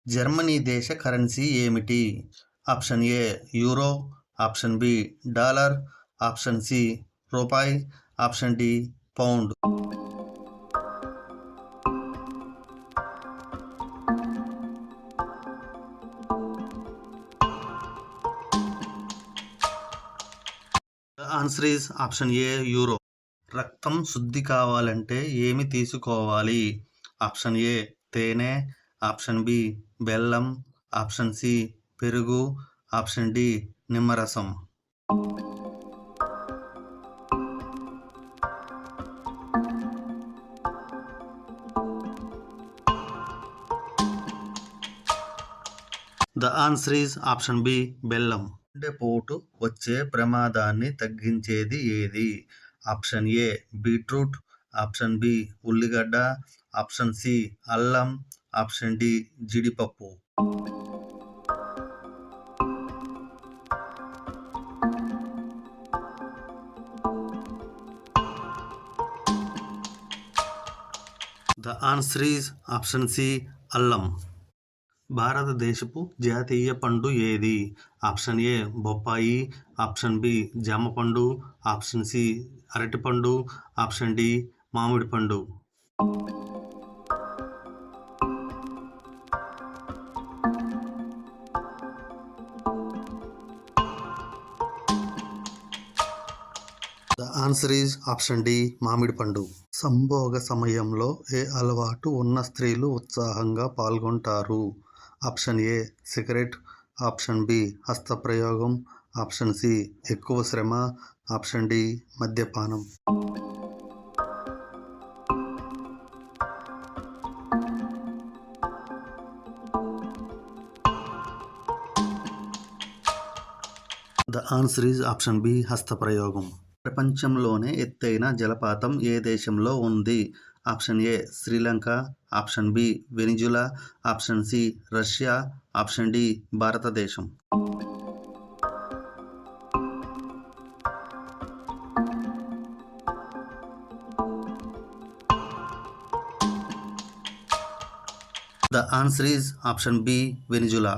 Germany దేశ currency ఏమిటి? Option A euro, option B dollar, option C రూపాయి, option D pound. The answer is option A euro. రక్తం శుద్ధి కావాలంటే ఏమి తీసుకోవాలి? ఆప్షన్ ఏ తేనె, ఆప్షన్ బి బెల్లం, ఆప్షన్ సి పెరుగు, ఆప్షన్ డి నిమ్మరసం. The answer is option B బెల్లం. గుండెపోటు వచ్చే ప్రమాదాన్ని తగ్గించేది ఏది? Option A beetroot, option B ఉల్లిగడ్డ, ఆప్షన్ సి అల్లం, ఆప్షన్ డి జీడిపప్పు. The answer is option C అల్లం. భారతదేశపు జాతీయ పండు ఏది? ఆప్షన్ ఏ బొప్పాయి, ఆప్షన్ బి జామ పండు, ఆప్షన్ సి అరటిపండు, ఆప్షన్ డి మామిడి పండు. The answer is option D మామిడి పండు. సంభోగ సమయంలో ఏ అలవాటు ఉన్న స్త్రీలు ఉత్సాహంగా పాల్గొంటారు? Option A cigarette, option B హస్తప్రయోగం, ఆప్షన్ సి ఎక్కువ శ్రమ, ఆప్షన్ డి మద్యపానం. The answer is option B హస్తప్రయోగం. ప్రపంచంలోనే ఎత్తైన జలపాతం ఏ దేశంలో ఉంది? Option A Sri Lanka, option B Venezuela, option C Russia, option D భారతదేశం. The answer is option B Venezuela.